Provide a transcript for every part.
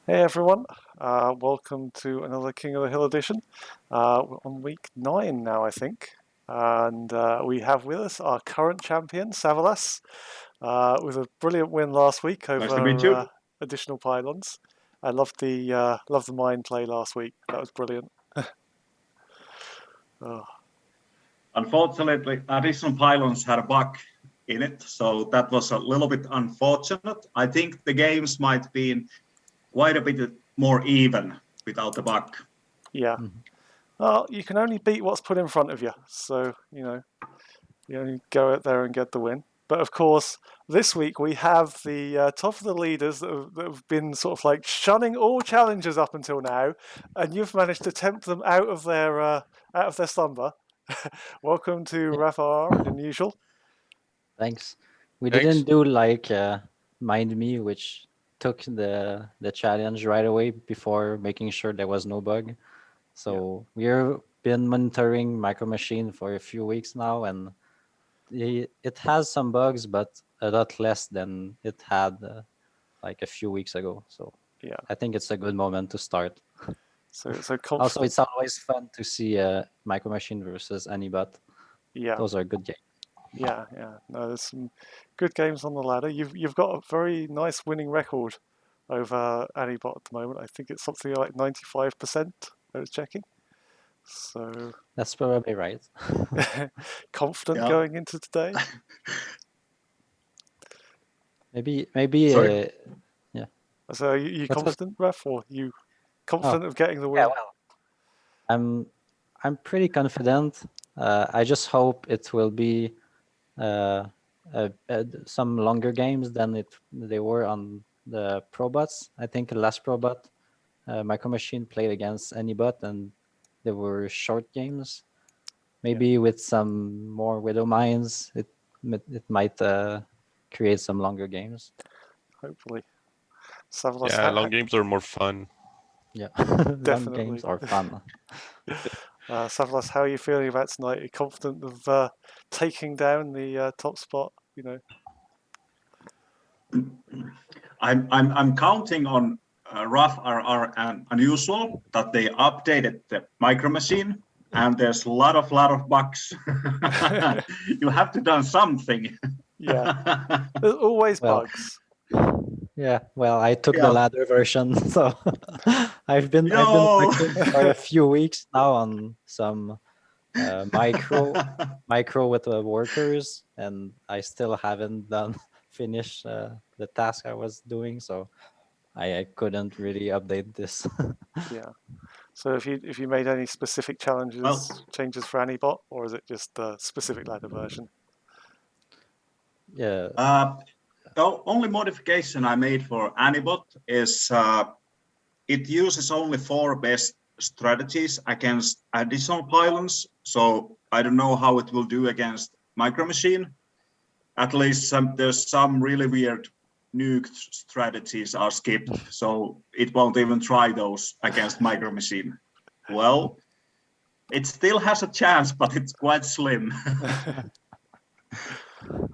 Hey everyone, welcome to another King of the Hill edition. We're on week 9 now, I think, and we have with us our current champion, Savalas, with a brilliant win last week Nice to meet you. over additional pylons. I loved the mine play last week. That was brilliant. Oh, Unfortunately, additional pylons had a bug in it, so that was a little bit unfortunate. I think the games might be quite a bit more even without the bug. yeah. Well, you can only beat what's put in front of you, so you only go out there and get the win. But of course, this week we have the top of the leaders that have been sort of like shunning all challenges up until now, and you've managed to tempt them out of their slumber. Welcome to Yeah, Rafa and Unusual. thanks. We Thanks. didn't do like Mind Me, which took the challenge right away before making sure there was no bug. So we've been monitoring Micro Machine for a few weeks now, and it has some bugs, but a lot less than it had like a few weeks ago. So Yeah. I think it's a good moment to start. So Also, confident. it's always fun to see Micro Machine versus Anybot. Yeah. Those are good games. Yeah. Yeah. No, there's some good games on the ladder. You've got a very nice winning record over Anibot at the moment. I think it's something like 95%. I was checking. So That's probably right. confident Yeah. going into today. Maybe. Sorry? Yeah. So are you What's confident, Ref, or you confident of getting the win? Yeah, well, I'm pretty confident. I just hope it will be uh, some longer games than they were on the Probots. I think the last Probot, Micro Machine played against Anybot, and they were short games. Maybe with some more Widow Mines, it might create some longer games. Hopefully. Savalas, Yeah, long games are more fun. Yeah, long Definitely. games are fun. Savalas, how are you feeling about tonight? Are you confident of taking down the top spot? I'm counting on Rough RR and Unusual that they updated the Micro Machine, and there's a lot of bugs. You have to done something. Yeah. There's always Well, bugs. Yeah, well, I took Yeah. the ladder version, so I've been No. working for a few weeks now on some micro with the workers, and I still haven't finished the task I was doing, so I couldn't really update this. Yeah. So if you made any specific changes for Anibot, or is it just the specific ladder version? Yeah, The only modification I made for Anibot is it uses only 4 best strategies against additional pylons. So I don't know how it will do against Micro Machine. At least there's some really weird nuke strategies are skipped, so it won't even try those against Micro Machine. Well, it still has a chance, but it's quite slim.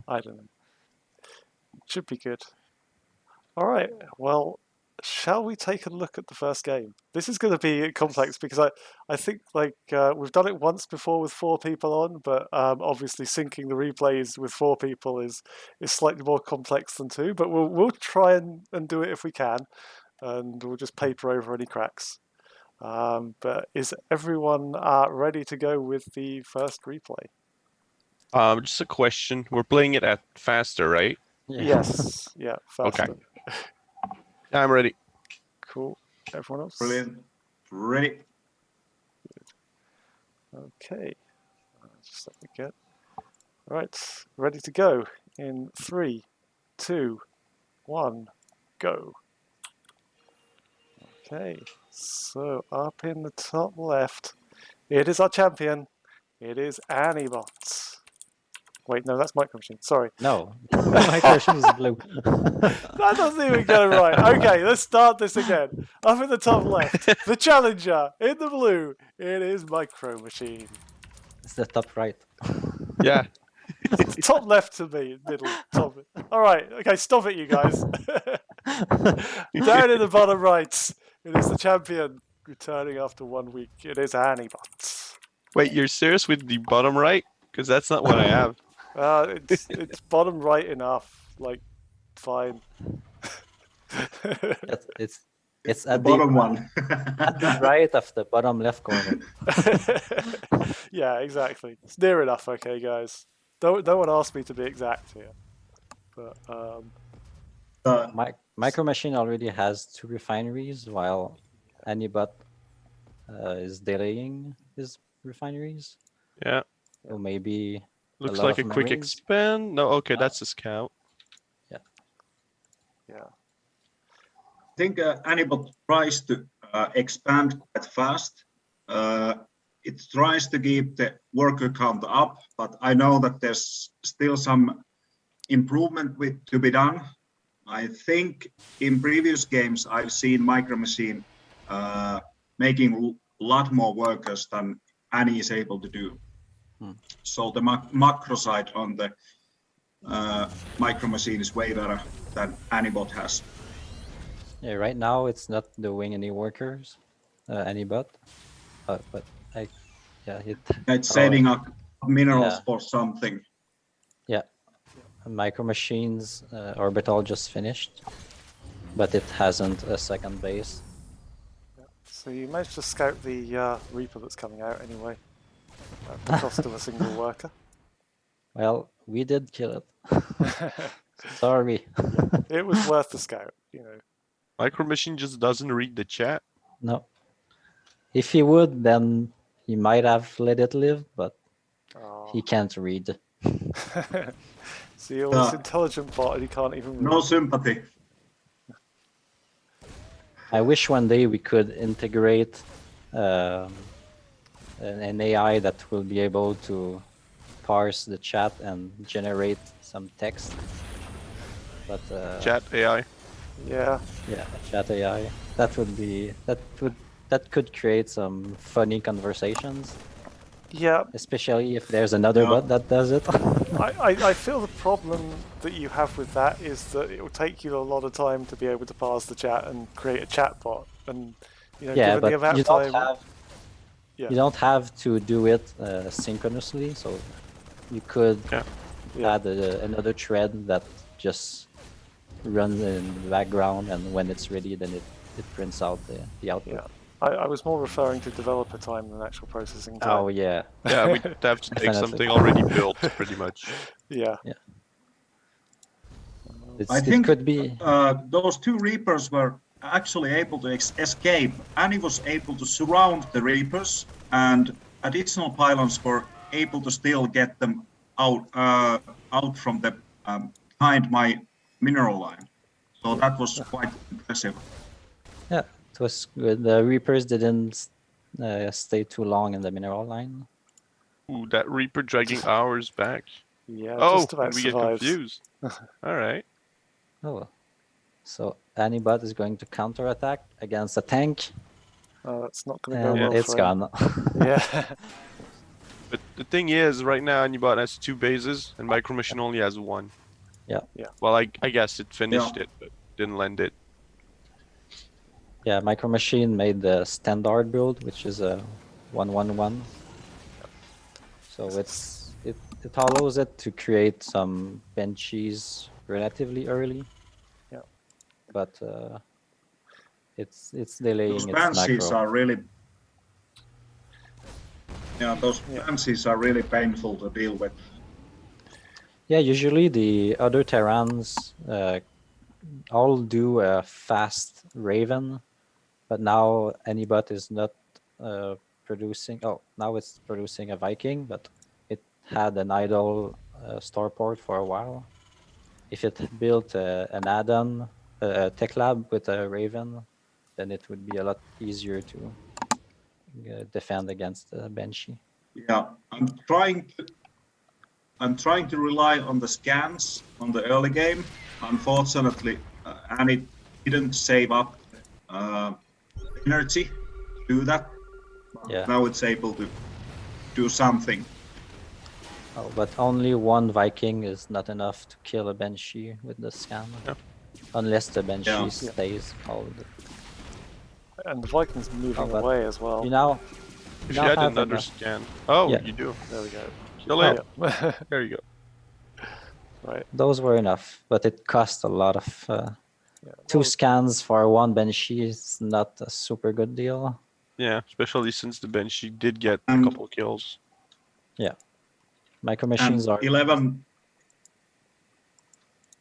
I don't know. Should be good. All right. Well, shall we take a look at the first game? This is going to be complex because I think we've done it once before with 4 people on, but obviously syncing the replays with 4 people is slightly more complex than 2. But we'll try and do it if we can, and we'll just paper over any cracks. But is everyone ready to go with the first replay? Just a question. We're playing it at faster, right? yeah. Yes. Yeah. Faster. Okay. I'm ready. Cool. Everyone else? Brilliant. Ready? Okay. Just let me get. All right. Ready to go in 3, 2, 1, go. Okay. So up in the top left, it is our champion. It is Anibot. Wait, no, that's Micro Machine. Sorry. No, my version is blue. That doesn't even go right. Okay, let's start this again. Up in the top left, the challenger. In the blue, it is Micro Machine. It's the top right. Yeah. Top left to me, middle, top. All right, okay, stop it, you guys. Down in the bottom right, it is the champion returning after 1 week. It is Anibot. Wait, you're serious with the bottom right? Because that's not what I have. It's bottom right enough. Like, fine. It's The at bottom one. at the right of the bottom left corner. Yeah, exactly. It's near enough, okay, guys. Don't one ask me to be exact here. But Micro Machine already has 2 refineries, while Anibot is delaying his refineries. Yeah. So maybe Looks lot like of a quick memories. expand. No, okay, that's a scout. yeah. I think Anibot tries to expand quite fast. It tries to keep the worker count up, but I know that there's still some improvement to be done. I think in previous games I've seen Micro Machine making a lot more workers than Annie is able to do. So the macro side on the Micro Machine is way better than Anibot has. Yeah, right now it's not doing any workers, Anibot, but It's setting up minerals Yeah. for something. Yeah, Micro Machines orbital just finished, but it hasn't a second base. So you managed to scout the Reaper that's coming out anyway, at the cost of a single worker. Well, we did kill it. Sorry. It was worth the scout, you know. Micro Machine just doesn't read the chat. No. If he would, then he might have let it live, but he can't read. See, you're this intelligent bot and he can't even read. No sympathy. I wish one day we could integrate an AI that will be able to parse the chat and generate some text. But Chat AI. Yeah. Yeah, chat AI. That could create some funny conversations. Yeah. Especially if there's another bot that does it. I feel the problem that you have with that is that it will take you a lot of time to be able to parse the chat and create a chat bot. And you know, Yeah, given the but amount you of time, don't have you don't have to do it synchronously, so you could add another thread that just runs in the background, and when it's ready, then it prints out the output. Yeah. I was more referring to developer time than actual processing time. Oh yeah. Yeah, we'd have to take something already built, pretty much. Yeah. Yeah. I think could be those 2 Reapers were actually able to escape. Annie was able to surround the Reapers, and additional pylons were able to still get them out from the behind my mineral line. So that was quite impressive. Yeah, it was good. The Reapers didn't stay too long in the mineral line. Ooh, that Reaper dragging hours back. Yeah, oh, just about we survives. get confused. All right. Oh, so Anibot is going to counterattack against a tank. Oh, that's not going to go And well it's for him. gone. Yeah. But the thing is, right now Anibot has 2 bases, and Micro Machine only has 1. Yeah. Yeah. Well, I guess it finished it, but didn't lend it. Yeah, Micro Machine made the standard build, which is a 1-1-1. So it allows it to create some benches relatively early. Yeah. But it's delaying Those its banshees macro. are really banshees are really painful to deal with. Yeah, usually the other Terrans all do a fast Raven, but now Anibot is not producing. Oh, now it's producing a Viking, but it had an idle starport for a while. If it built an add-on, a tech lab with a Raven, then it would be a lot easier to defend against the Banshee. Yeah, I'm trying to rely on the scans on the early game. Unfortunately, Annie didn't save up energy to do that. Yeah. Now it's able to do something. Oh, but only one Viking is not enough to kill a Banshee with the scan. Yeah. unless the Banshee Yeah. stays called. And the Vikings moving but away as well. You now, If now you had have another enough. scan. Oh, Yeah. you do. There we go. Kill it. Yeah. There you go. Right. Those were enough, but it cost a lot of. Yeah. Two Well, scans for one Banshee is not a super good deal. Yeah, especially since the Banshee did get a And- couple kills. Micro And Machines are 11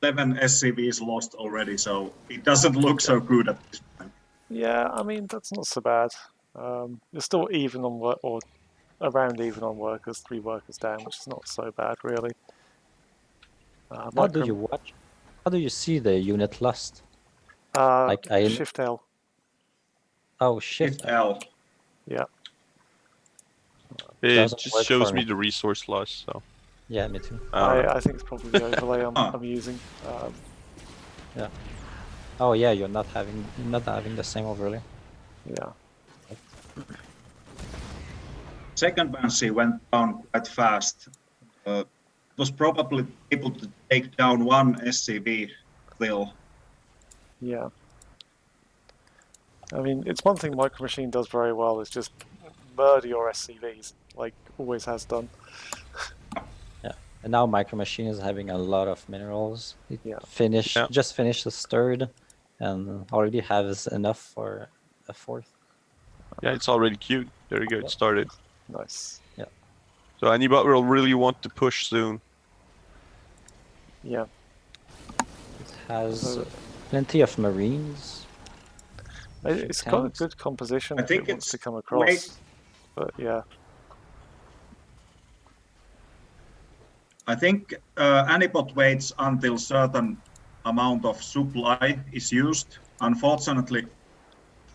SCVs lost already, so it doesn't look so good at this point. yeah, I mean, that's not so bad. You're still even on work, or around even on workers, 3 workers down, which is not so bad, really. How do you watch? How do you see the unit lost? Like Shift L. Oh, shift. Shift L. Yeah. It Doesn't just work shows for me me. the resource loss. So Yeah, me too. I don't know. I think it's probably the overlay Huh. I'm using. Oh yeah, you're not having the same overlay. Yeah. Second Banshee went down quite fast. It was probably able to take down one SCV still. Yeah. I mean, it's one thing Micro Machine does very well is just murder your SCVs, like always has done. And now Micro Machine is having a lot of minerals. It Yeah. just finished his third, and already has enough for a fourth. Yeah, it's already cute. There you go. Yep. It started. Nice. So anybody will really want to push soon. Yeah. It has So- plenty of Marines. It's got a tanks. good composition I if think it wants it's to come across. great. But yeah. I think Anibot waits until certain amount of supply is used. Unfortunately,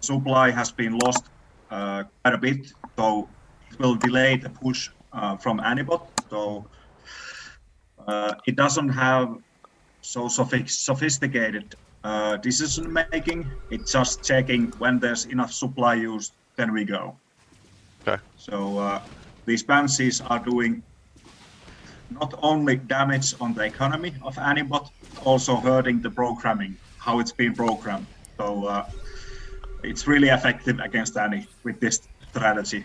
supply has been lost quite a bit, so it will delay the push from Anibot. So it doesn't have so sophisticated decision making. It's just checking when there's enough supply used, then we go. Okay. So these Banshees are doing not only damage on the economy of Anibot, also hurting the programming, how it's been programmed. So it's really effective against Ani with this strategy.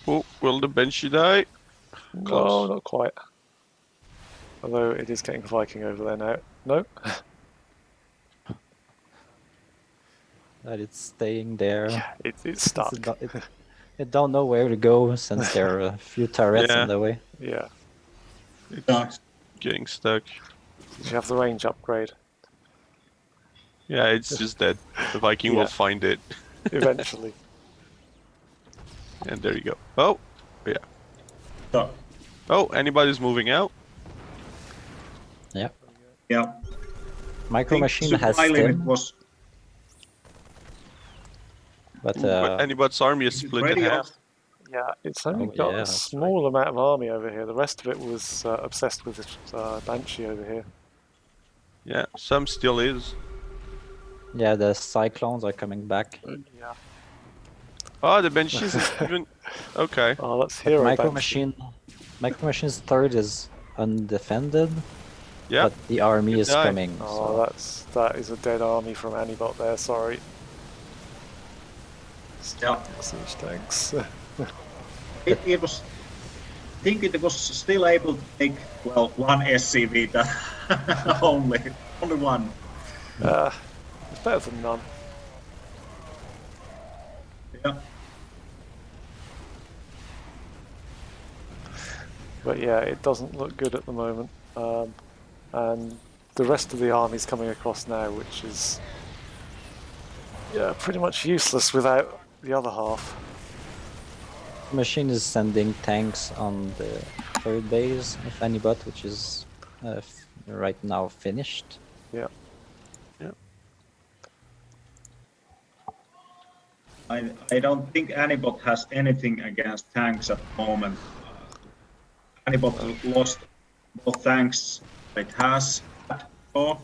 Oh, will the Banshee die? No, Close. not quite. Although it is getting Viking over there now. No? That it's staying there. Yeah, it's stuck. It don't know where to go since there are a few turrets Yeah. in the way. Yeah. It's getting stuck. Did you have the range upgrade? Yeah, it's just dead. The Viking Yeah. will find it. Eventually. And there you go. Oh, yeah. So, Oh, anybody's moving out? Yeah. yeah, Micro Machine has supply limit stim, was but But anybody's army is is it split in ready half. Yeah, it's only Oh, got yeah, a that's small amount of army over here. The rest of it was obsessed with this Banshee over here. Yeah, some still is. yeah, the Cyclones are coming back. Yeah. Oh, the Banshees is even... Okay. Oh, that's But hero Micro Banshee. Micro Machine's third is undefended, Yeah. but the army It is died. coming. Oh, So that is a dead army from Anibot there. Sorry. yeah. Siege tanks. It was. I think it was still able to take one SCV that only one. It's better than none. Yeah. But yeah, it doesn't look good at the moment. And the rest of the army's coming across now, which is pretty much useless without the other half. Machine is sending tanks on the third base of Anibot, which is right now finished. Yeah. I don't think Anibot has anything against tanks at the moment. Anibot lost both tanks it has before,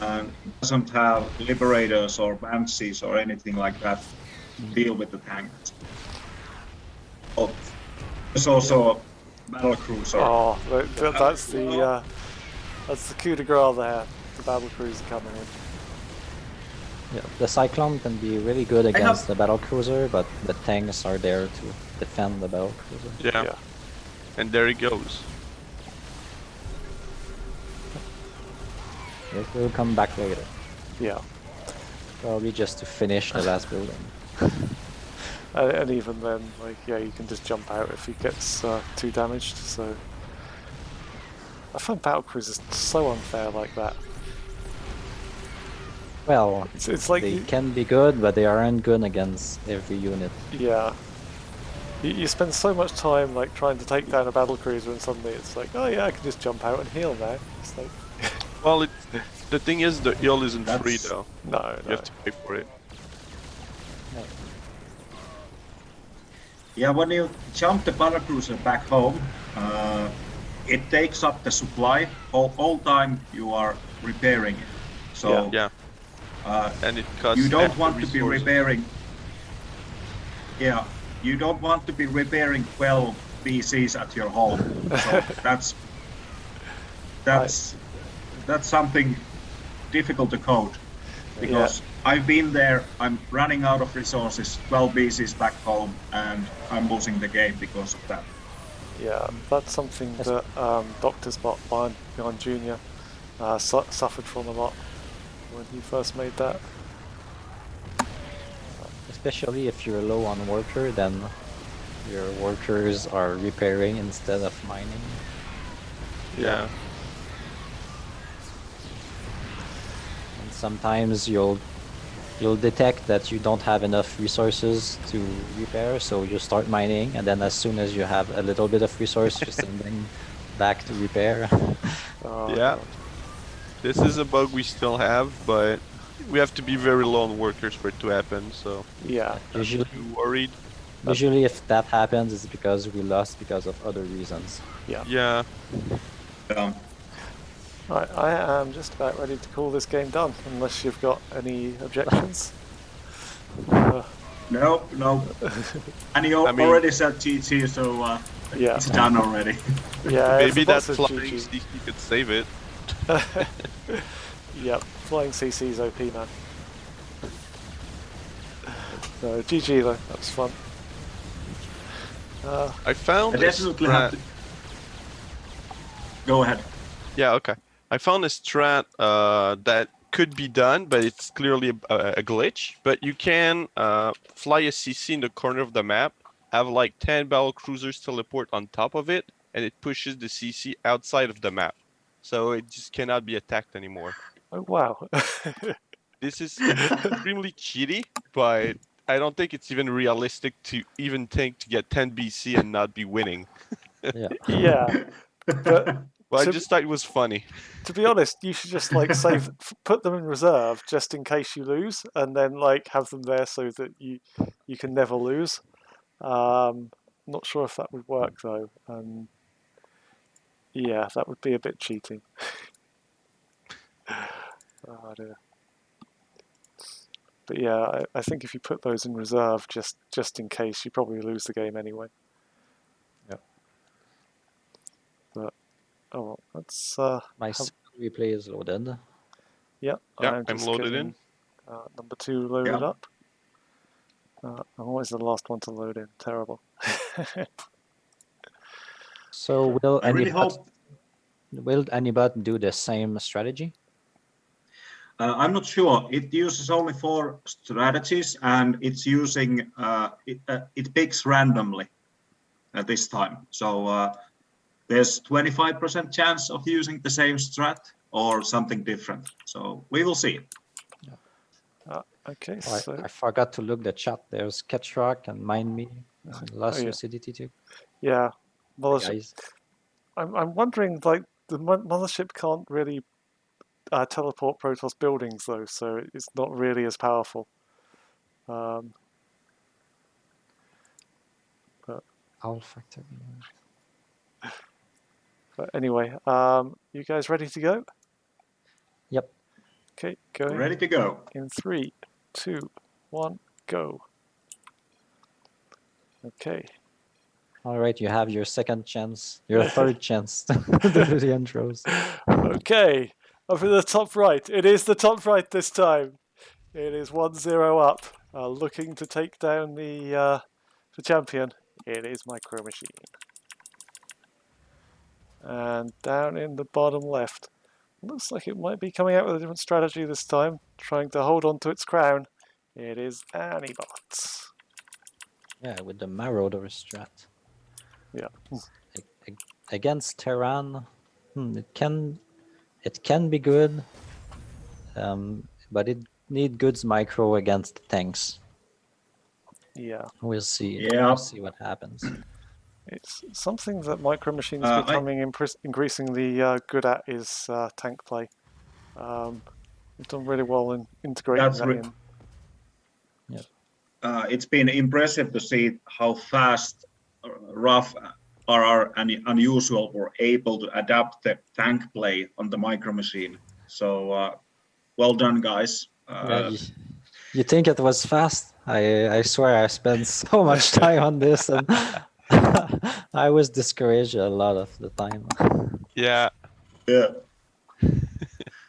and it doesn't have liberators or banshees or anything like that to deal with the tanks. Oh, there's also a battle cruiser. Oh, that's the coup de grace there. the battle cruiser coming in. Yeah, the Cyclone can be really good have- against the battle cruiser, but the tanks are there to defend the battle cruiser. Yeah. And there he goes. It will come back later, Yeah. probably just to finish the last building. And even then, like, yeah, you can just jump out if he gets too damaged. So I find battle cruisers so unfair like that. Well, It's like they can be good, but they aren't good against every unit. yeah. You spend so much time like trying to take down a battle cruiser, and suddenly it's like, oh yeah, I can just jump out and heal now. It's like, Well, the thing is, the heal isn't free That's- though. no, You have to pay for it. Yeah, when you jump the battlecruiser back home, it takes up the supply all time you are repairing it. So Yeah. And it costs. you don't half the want to be resources. repairing. Yeah, you don't want to be repairing 12 PCs at your home. So that's something difficult to code, because I've been there. I'm running out of resources, 12 PCs back home, and I'm losing the game because of that. yeah, that's something that Doctor Spot Beyond Junior suffered from a lot when he first made that. Especially if you're low on worker, then your workers are repairing instead of mining. Yeah. And sometimes you'll detect that you don't have enough resources to repair, so you start mining, and then as soon as you have a little bit of resource, you send them back to repair. Oh, Yeah. God. This is a bug we still have, but we have to be very low on workers for it to happen. So Yeah, Usually, too worried. usually if that happens, it's because we lost because of other reasons. yeah. Yeah. Right, I am just about ready to call this game done, unless you've got any objections. No. And you I mean- already said GG, so Yeah, it's done already. yeah. if Maybe the bot that says flying GG. CC could save it. Yep, flying CC's OP, man. So GG though, that was fun. I found I a definitely have strat. to. Go ahead. Yeah, okay. I found a strat that could be done, but it's clearly a glitch. But you can fly a CC in the corner of the map, have like 10 battle cruisers teleport on top of it, and it pushes the CC outside of the map. So it just cannot be attacked anymore. Oh wow. This is extremely cheaty, but I don't think it's even realistic to even think to get 10 BC and not be winning. Yeah. Yeah, but But I To- just thought it was funny. to be honest, you should just like put them in reserve just in case you lose, and then like have them there so that you can never lose. Not sure if that would work though. Yeah, that would be a bit cheating. Oh dear. But yeah, I think if you put those in reserve just in case, you probably lose the game anyway. Yep. But oh well, let's My have, replay is loaded. yeah, Yeah, I'm I'm just loaded getting, in. number 2 loaded Yeah. up. I'm always the last one to load in. Terrible. So will I really anybot hope. do the same strategy? I'm not sure. It uses only 4 strategies, and it's using it picks randomly at this time. So there's 25% chance of using the same strat or something different. So we will see. Okay, Oh, so I forgot to look the chat. There's Ketrock and Mind Me and Lost yeah. Lucidity too. yeah, Hi, mothership. guys. I'm wondering, like the mothership can't really teleport Protoss buildings though, so it's not really as powerful. Owl Factor. But anyway, you guys ready to go? Yep. Okay, going Ready to go. in 3, 2, 1, go. Okay. All right, you have your second chance, your third chance to do the intros. Okay. Up in the top right. It is the top right this time. It is 1-0 up, looking to take down the champion. It is Micro Machine. And down in the bottom left, looks like it might be coming out with a different strategy this time, trying to hold on to its crown. It is Anibot. Yeah, with the Marauder strat. Yeah. Against Terran, it can be good, but it need goods micro against tanks. Yeah. We'll see. Yeah. We'll see what happens. It's something that Micro Machine is I- becoming increasingly good at is tank play. We've done really well in integrating That's that in. It's been impressive to see how fast Rough RR and Unusual were able to adapt the tank play on the Micro Machine. So well done, guys. Yeah, you think it was fast? I swear I spent so much time on this, and I was discouraged a lot of the time. Yeah. Yeah.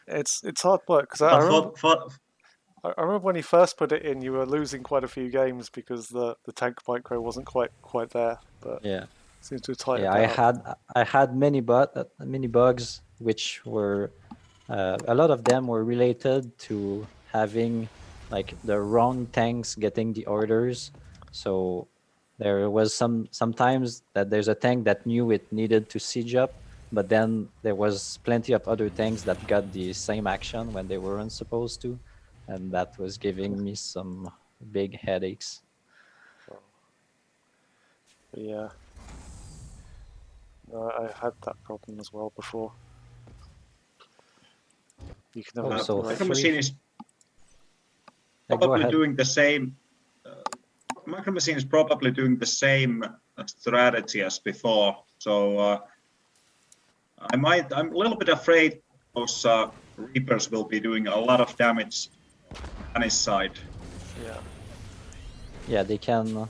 It's hard work because I remember when he first put it in, you were losing quite a few games because the tank micro wasn't quite there. But Yeah, seems to have tightened yeah. that up. I had many bugs, which were a lot of them were related to having like the wrong tanks getting the orders. So there was sometimes that there's a tank that knew it needed to siege up, but then there was plenty of other tanks that got the same action when they weren't supposed to, and that was giving me some big headaches. But yeah, I had that problem as well before. You can never so like, Micro Machine is go probably ahead. doing the same. Micro Machine is probably doing the same strategy as before. So I'm a little bit afraid those Reapers will be doing a lot of damage on his side. Yeah, they can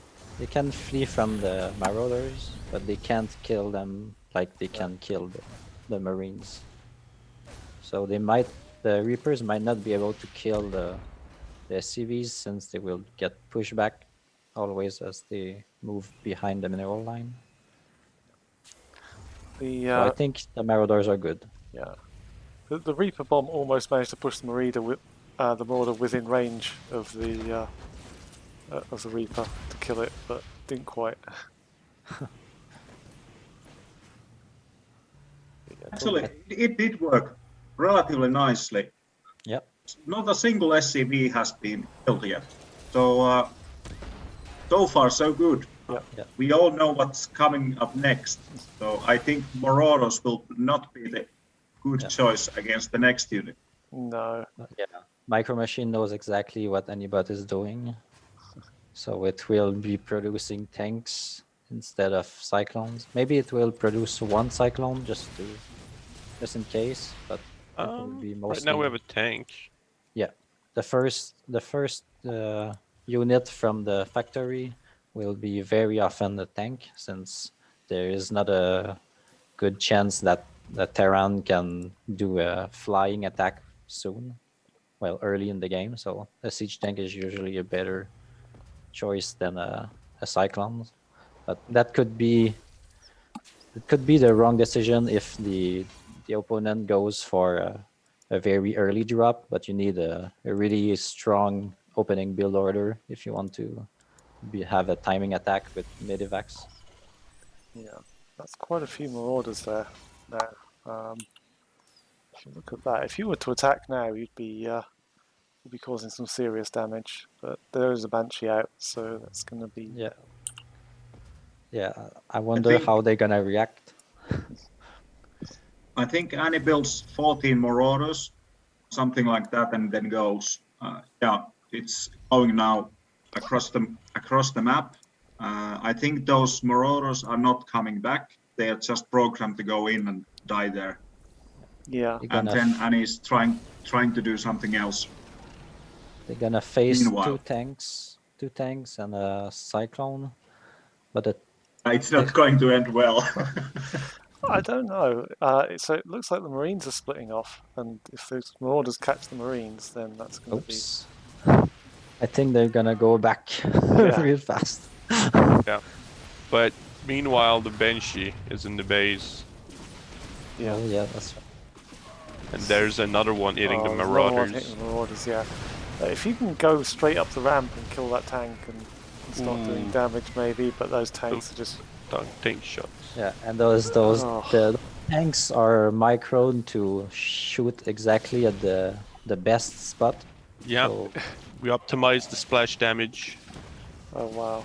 flee from the Marauders, but they can't kill them like they can kill the Marines. So the Reapers might not be able to kill the SCVs since they will get pushed back always as they move behind the mineral line. So I think the Marauders are good. Yeah, the Reaper bomb almost managed to push the Marauder within range of the Reaper to kill it, but didn't quite. Actually, it did work relatively nicely. Yep. Not a single SCV has been killed yet. So so far so good. Yeah. We all know what's coming up next. So I think Mororos will not be the good choice against the next unit. No. Yeah. Micro Machine knows exactly what Anibot is doing. So it will be producing tanks instead of cyclones. Maybe it will produce one cyclone just in case, but it will be mostly. Right now we have a tank. Yeah, the first unit from the factory will be very often the tank, since there is not a good chance that the Terran can do a flying attack soon, well, early in the game. So a siege tank is usually a better choice than a cyclone, but that could be the wrong decision if the opponent goes for a very early drop, but you need a really strong opening build order if you want to have a timing attack with mid-evacs. Yeah, that's quite a few Marauders there now. If you look at that, if you were to attack now, you'd be causing some serious damage. But there is a Banshee out, so that's going to be. Yeah, I wonder how they're gonna react. I think Annie builds 14 Marauders, something like that, and then goes. Yeah, it's going now across the map. I think those Marauders are not coming back. They are just programmed to go in and die there. Yeah. And then Annie's trying to do something else. They're gonna face Meanwhile. two tanks and a cyclone, but it's not going to end well. I don't know. So it looks like the Marines are splitting off, and if those Marauders catch the Marines, then that's going to be. Oops. I think they're gonna go back Yeah. real fast. But meanwhile, the Banshee is in the base, Yeah. Oh, yeah, that's right. and there's another one hitting the There's another one hitting Marauders. the Marauders. Yeah. If you can go straight up the ramp and kill that tank and start doing Ooh. damage, maybe. But those tanks are just. Tank shots. Yeah, and those Oh. the tanks are microed to shoot exactly at the best spot. Yeah, So we optimized the splash damage. Oh wow.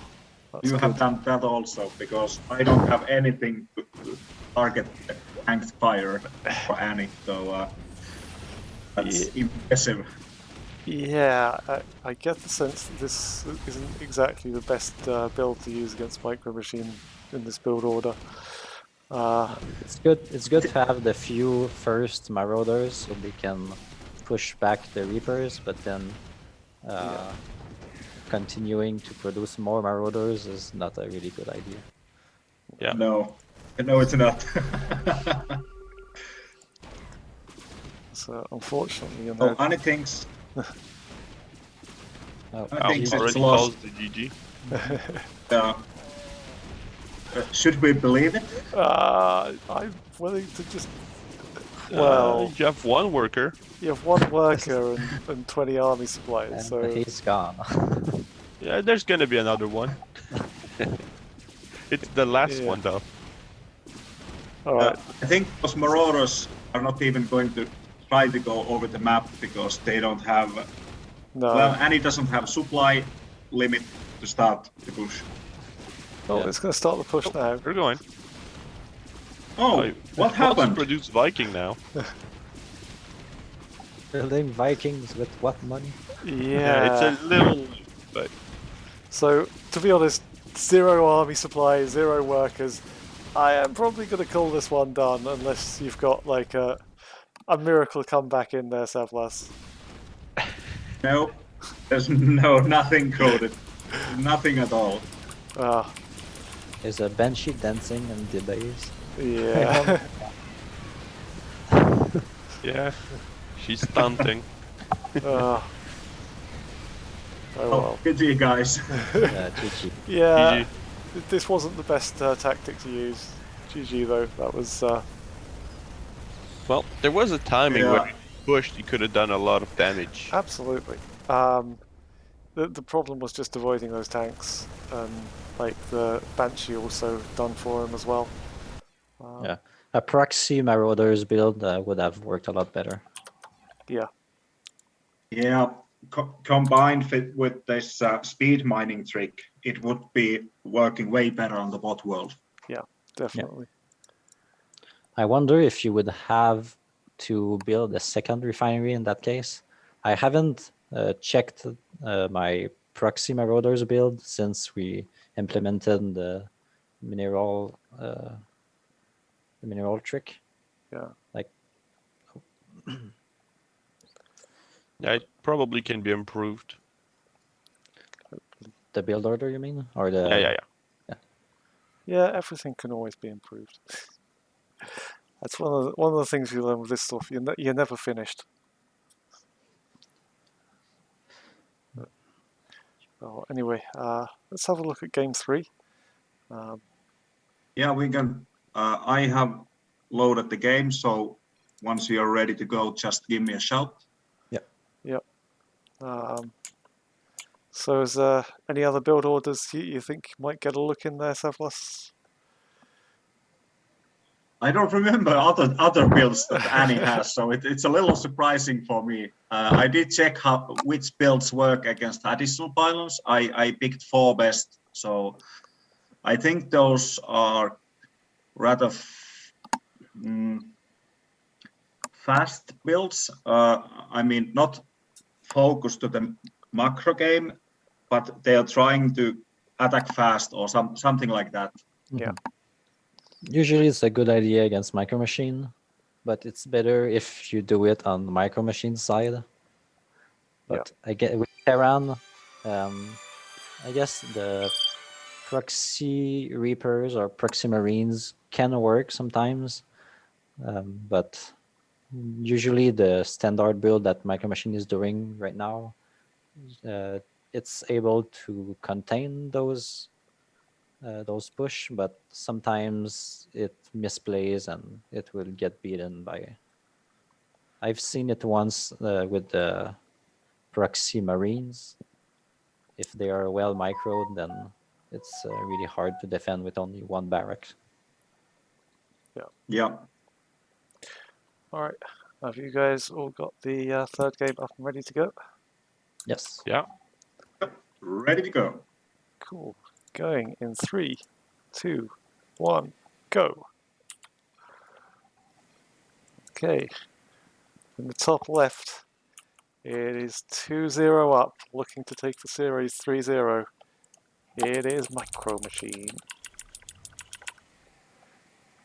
That's You good. have done that also, because I don't have anything to target the tank's fire for Annie, so that's impressive. Yeah, I get the sense that this isn't exactly the best build to use against Micro Machine in this build order. it's good. It's good to have the few first Marauders so they can push back the Reapers, but then Yeah. continuing to produce more Marauders is not a really good idea. Yeah. No, it's not. So unfortunately, you Oh, know, Annie thinks Oh, I think GG. it's Already lost. calls the GG. Should we believe it? I'm willing to just. Well, You have one worker. you have one worker and 20 army supplies, And so he's gone. Yeah, there's gonna be another one. It's the last Yeah. one though. all right. I think those Marauders are not even going to try to go over the map because they don't have. No. Well, Annie doesn't have supply limit to start the push. Oh, Yeah. it's going to start the push now. We're going. Oh, what Wants to happened? produce Viking now. Building Vikings with what money? Yeah. It's a little, but So, to be honest, 0 army supplies, 0 workers. I am probably going to call this one done unless you've got like a miracle comeback in there, Savlas. No, there's nothing coded. Nothing at all. Ah, There's a Banshee dancing in the base. yeah. yeah, she's stunting. Ah. Oh Oh, well. GG guys. GG. Yeah, GG. this wasn't the best tactic to use. GG though, that was. Well, there was a timing Yeah. when you pushed, you could have done a lot of damage. Absolutely. The problem was just avoiding those tanks, and like the Banshee also done for him as well. Yeah, a proxy Marauders build would have worked a lot better. Yeah, Yeah, combined with this speed mining trick, it would be working way better on the bot world. definitely. I wonder if you would have to build a second refinery in that case. I haven't checked my proxy Marauders build since we implemented the mineral trick. Yeah. Like, Yeah, it probably can be improved. the build order, you mean, or the? Yeah. Yeah, everything can always be improved. That's one of the things you learn with this stuff. You're never finished. Well, anyway, let's have a look at game 3. Yeah, we can. I have loaded the game, so once you're ready to go, just give me a shout. Yep. So, is there any other build orders you think might get a look in there, Savlas? I don't remember other builds that Annie has, so it's a little surprising for me. I did check which builds work against additional pylons. I picked 4 best, so I think those are rather fast builds. I mean, not focused to the macro game, but they are trying to attack fast or something like that. Yeah. Usually, it's a good idea against Micro Machine, but it's better if you do it on the Micro Machine side. But I get with Terran, I guess the proxy Reapers or proxy Marines can work sometimes, but usually the standard build that Micro Machine is doing right now, it's able to contain those push, but sometimes it misplays and it will get beaten by. I've seen it once with the proxy marines. If they are well microed, then it's really hard to defend with only one barrack. Yeah. All right. Have you guys all got the third game up and ready to go? Yes. Yeah. Ready to go. Cool. Going in 3, 2, 1, go. Okay. In the top left, it is 2-0 up, looking to take the series 3-0. It is Micro Machine.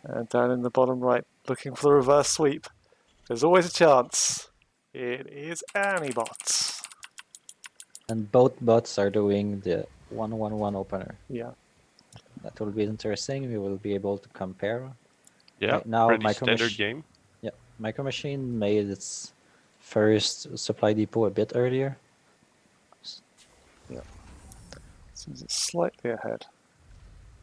And down in the bottom right, looking for the reverse sweep. There's always a chance. It is Anibots. And both bots are doing the 1-1-1 opener. Yeah. That will be interesting. We will be able to compare. Yeah. Right now, Pretty standard game. Yeah, Micro Machine made its first supply depot a bit earlier. Yeah. Seems it's slightly ahead.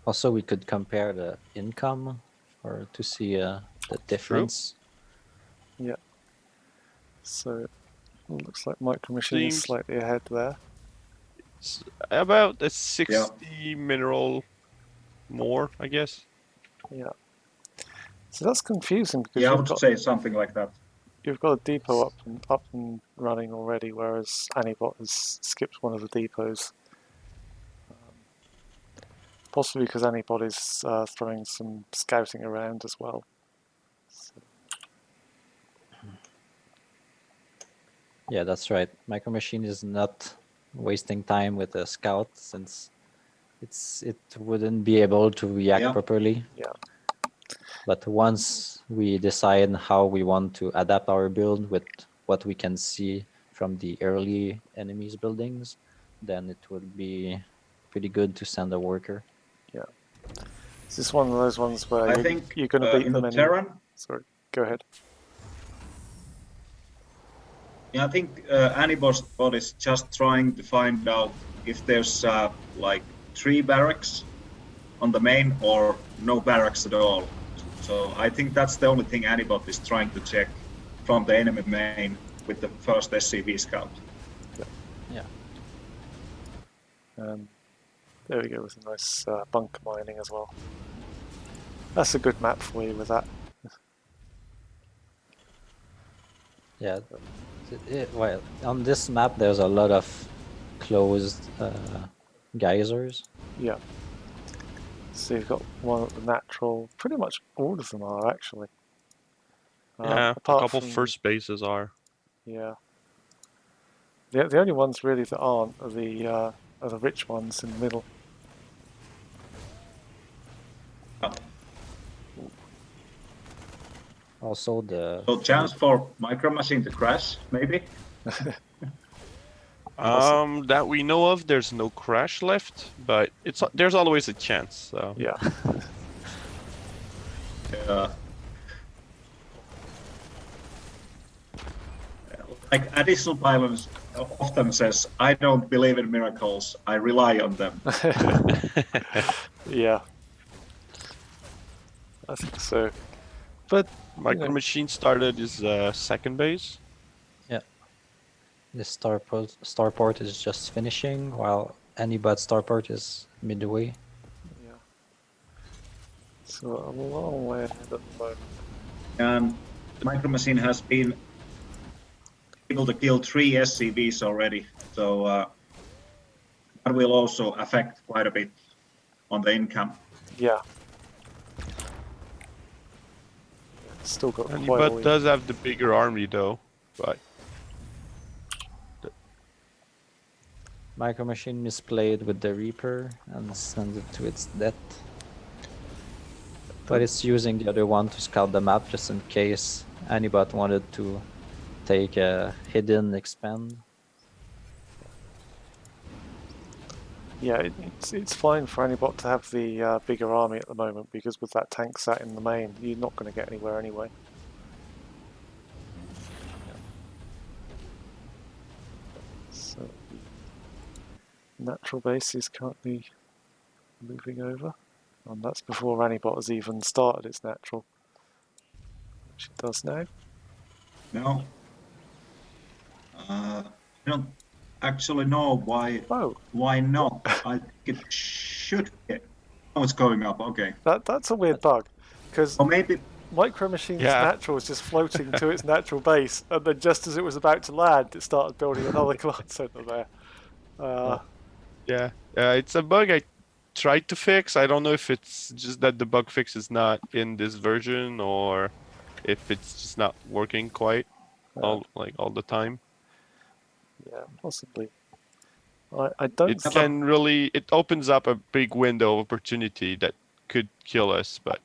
Also, we could compare the income or to see the difference. Yeah. So it looks like Micro Machine is Seems- slightly ahead there. It's about a 60 mineral more, I guess. Yeah. So that's confusing because Yeah, I you've would got say something like that. a depot up and running already, whereas Anibot has skipped one of the depots. Possibly because Anibot is throwing some scouting around as well. So, Yeah, that's right. Micro Machine is not wasting time with a scout since it wouldn't be able to react properly. yeah. But once we decide how we want to adapt our build with what we can see from the early enemies buildings, then it would be pretty good to send a worker. Yeah. Is this one of those ones where I think you're going to beat in them the anyway? Terran, Sorry, go ahead. yeah, I think Anibot is just trying to find out if there's like 3 barracks on the main or no barracks at all. So I think that's the only thing Anibot is trying to check from the enemy main with the first SCV scout. Yeah. There we go with a nice bunker mining as well. That's a good map for you with that. Yeah. Well, on this map, there's a lot of closed geysers. Yeah. So you've got one at the natural. Pretty much all of them are actually. Yeah, a apart couple from, first bases are. Yeah. The only ones really that aren't are the rich ones in the middle. Also, the So chance for Micro Machine to crash, maybe? That we know of, there's no crash left, but there's always a chance. So Yeah. Like additional pilots often says, I don't believe in miracles, I rely on them. Yeah. I think so. But Micro Machine started his second base. the starport is just finishing, while Anibot starport is midway. yeah. So a long way ahead at the moment. And Micro Machine has been able to kill 3 SCVs already, so that will also affect quite a bit on the income. Yeah. Still got quite a But lead. does have the bigger army though. But Micro Machine misplayed with the Reaper and sent it to its death. But it's using the other one to scout the map just in case Anibot wanted to take a hidden expand. Yeah, it's fine for Anibot to have the bigger army at the moment, because with that tank sat in the main, you're not going to get anywhere anyway. Yeah. So the natural base is currently moving over, and that's before Anibot has even started its natural, which it does now. No. I don't actually know why. Oh, Why not? I think it should be. Oh, it's going up. Okay. that's a weird bug, because Or maybe. Micro Machine's Yeah. natural was just floating to its natural base, and then just as it was about to land, it started building another command center there. Yeah, it's a bug I tried to fix. I don't know if it's just that the bug fix is not in this version, or if it's just not working quite all the time. Yeah, possibly. I don't. It can really, it opens up a big window of opportunity that could kill us, but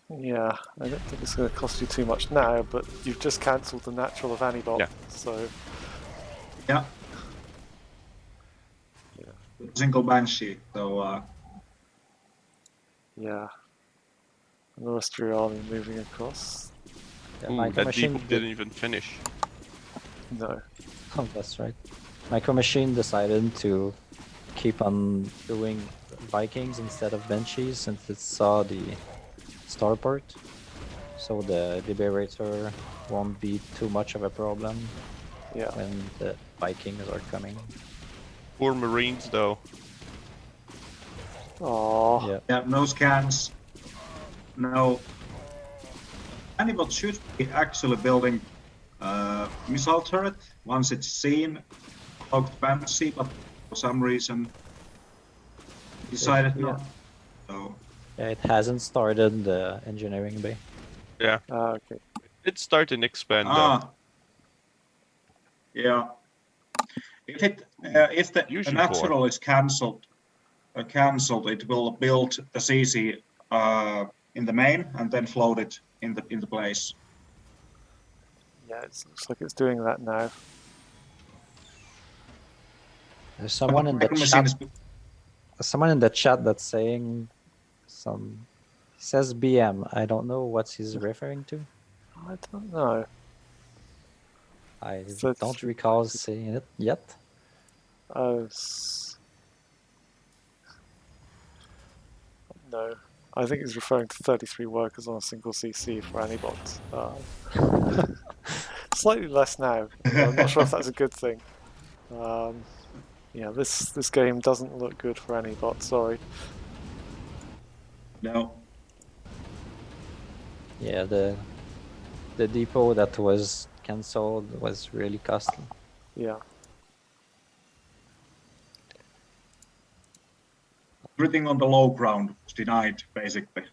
Yeah, I don't think it's going to cost you too much now, but you've just cancelled the natural of Anibot, Yeah. so Yeah. yeah, Single Banshee. So yeah. And the rest of your army moving across. Yeah, ooh, Micro that Machine depot didn't even finish. No. Oh, that's right. Micro Machine decided to keep on doing Vikings instead of Banshees since it saw the starport. So the Liberator won't be too much of a problem Yeah. when the Vikings are coming. Poor Marines, though. Oh. Yeah. yeah, no scans. No. Anibot should be actually building missile turret once it's seen logged Banshee, but for some reason decided not. So Yeah, it hasn't started the engineering bay. Yeah, Okay. it started and expand though. Yeah. If the Fusion natural is cancelled, it will build the CC in the main and then float it in the place. Yeah, it looks like it's doing that now. There's someone in the Micro Machine chat. Someone in the chat that's saying some. He says BM. I don't know what he's referring to. I don't know. I So don't recall seeing it yet. No. I think he's referring to 33 workers on a single CC for Anibot. Slightly less now. I'm not sure if that's a good thing. Yeah, this game doesn't look good for Anibot, sorry. No. Yeah, the depot that was cancelled was really costly. Yeah. Everything on the low ground was denied, basically.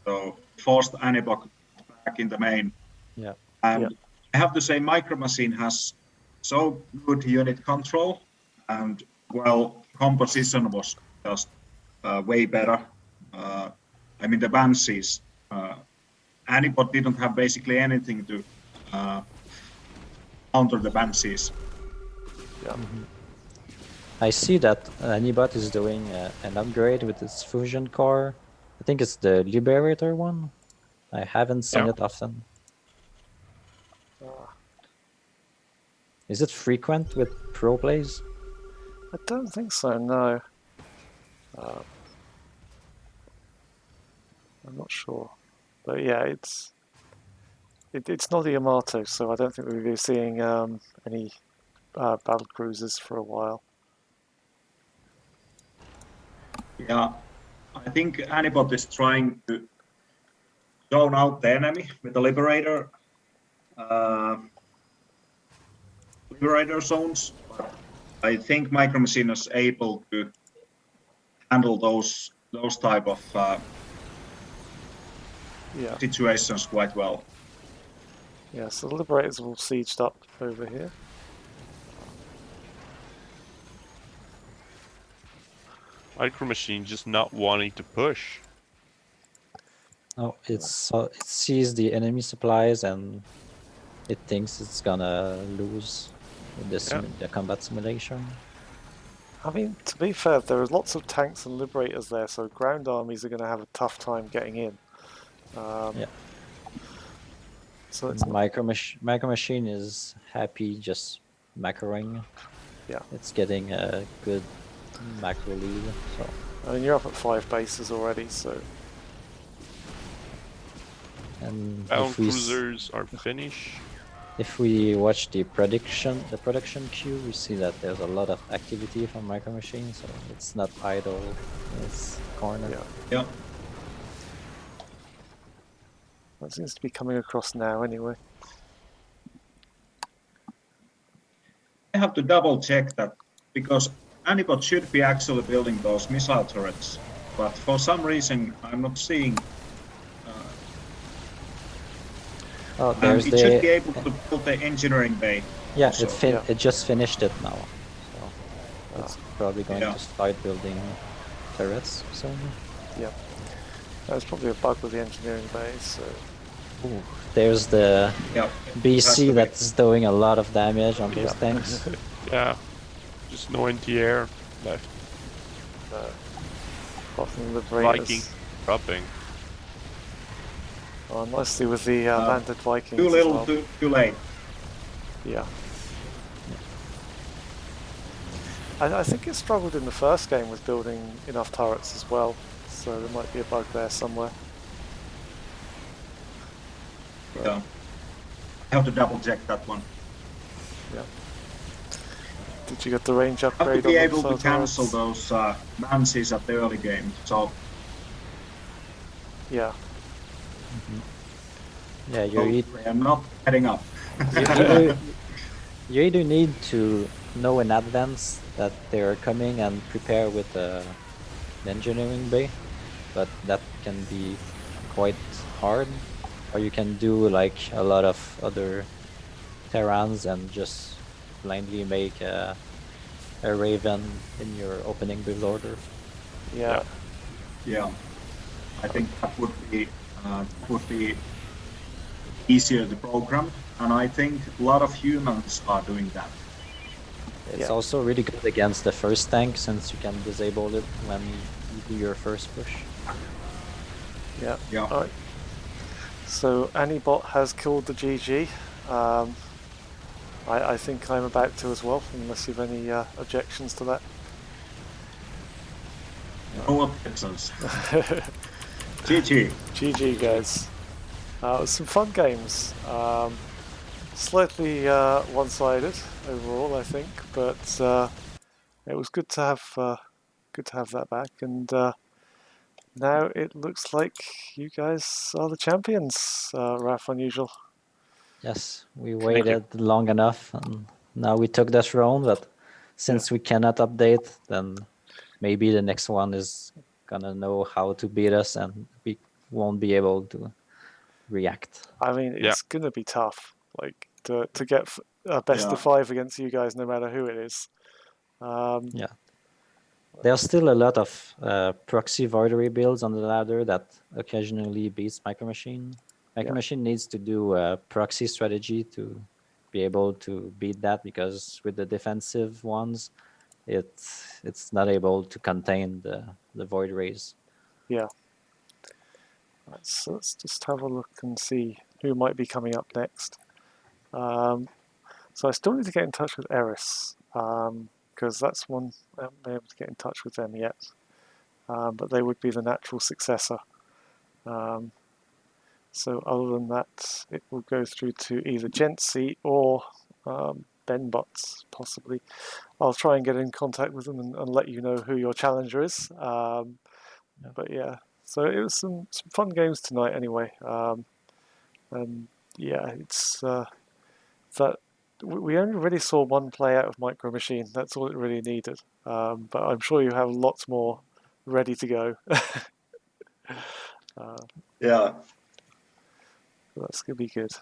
So forced Anibot back in the main. Yeah. And I have to say, Micro Machine has so good unit control, and well, composition was just way better. I mean, the Banshees, Anibot didn't have basically anything to counter the Banshees. Yeah. I see that Anibot is doing an upgrade with its fusion core. I think it's the Liberator one. I haven't seen it often. Is it frequent with pro plays? I don't think so, no. I'm not sure. But yeah, it's not the Yamato, so I don't think we'll be seeing any battle cruisers for a while. Yeah, I think Anibot is trying to zone out the enemy with the Liberator zones, but I think Micro Machine is able to handle those type of situations quite well. Yeah, so the Liberators are all sieged up over here. Micro Machine just not wanting to push. Oh, it sees the enemy supplies and it thinks it's gonna lose in the combat simulation. I mean, to be fair, there are lots of tanks and liberators there, so ground armies are going to have a tough time getting in. Yeah. So it's not, Micro Machine is happy just macroing. yeah. It's getting a good macro lead. So I mean, you're up at 5 bases already, so and Bound cruisers are finished. if we watch the production queue, we see that there's a lot of activity from Micro Machine, so it's not idle in its corner. yeah. Yeah. That seems to be coming across now anyway. I have to double check that because Anibot should be actually building those missile turrets, but for some reason I'm not seeing. Oh, And there's it should be able to build the engineering bay. Yeah, also. it just finished it now, so it's probably going Yeah. to start building turrets soon. Yeah. That's probably a bug with the engineering bay, so Ooh, there's the Yeah. BC that's doing a lot of damage on those tanks. Yeah, just no anti-air left. Bottom liberators. Viking dropping. Oh, nicely with the landed Vikings. Too little, as well. too late. Yeah. I think it struggled in the first game with building enough turrets as well, so there might be a bug there somewhere. Yeah. I have to double check that one. Yeah. Did you get the range Have to upgrade be on able to those cancel turrets? those Nancies at the early game. So Yeah. Yeah, I'm not heading up. you either need to know in advance that they are coming and prepare with the engineering bay, but that can be quite hard. Or you can do like a lot of other terrans and just blindly make a Raven in your opening build order. Yeah. Yeah, I think that would be easier to program, and I think a lot of humans are doing that. It's also really good against the first tank since you can disable it when you do your first push. Yeah. Yeah. All right. So Anibot has killed the GG. I think I'm about to as well, unless you have any objections to that. No objections. GG. GG, guys. It was some fun games. Slightly one-sided overall, I think, but it was good to have that back. And now it looks like you guys are the champions, Raf Unusual. Yes, we waited long enough, and now we took that round. But since we cannot update, then maybe the next one is gonna know how to beat us, and we won't be able to react. I mean, it's gonna be tough, like to get a best of 5 against you guys, no matter who it is. Yeah, there's still a lot of proxy voidery builds on the ladder that occasionally beats Micro Machine. Micro Machine needs to do a proxy strategy to be able to beat that, because with the defensive ones, it's not able to contain the void rays. Yeah. Let's just have a look and see who might be coming up next. So I still need to get in touch with Eris, because that's one I haven't been able to get in touch with them yet. But they would be the natural successor. So other than that, it will go through to either Gentsy or Benbots, possibly. I'll try and get in contact with them and let you know who your challenger is. But yeah, so it was some fun games tonight anyway. And yeah, it's that we only really saw one play out of Micro Machine. That's all it really needed. But I'm sure you have lots more ready to go. Yeah. That's going to be good.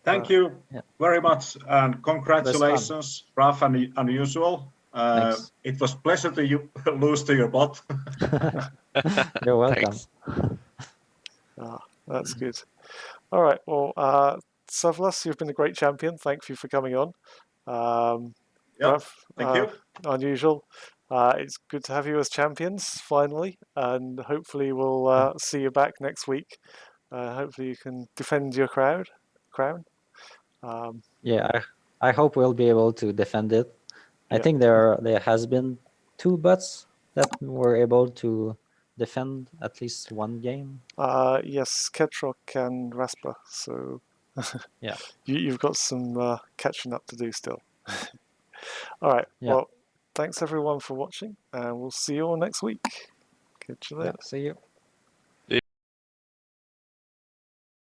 Thank you very much, and congratulations, Raf and Unusual. It was pleasure to lose to your bot. You're welcome. That's good. All right. Well, Savlas, you've been a great champion. Thank you for coming on. Raf, Thank you. Unusual. It's good to have you as champions finally, and hopefully we'll see you back next week. Hopefully you can defend your crown. Yeah, I hope we'll be able to defend it. I Yeah. think there has been 2 bots that were able to defend at least one game. Yes, Ketrock and Rasper. So Yeah. you've got some catching up to do still. All right. Yeah. Well, thanks everyone for watching, and we'll see you all next week. Catch you Yeah. later. See you.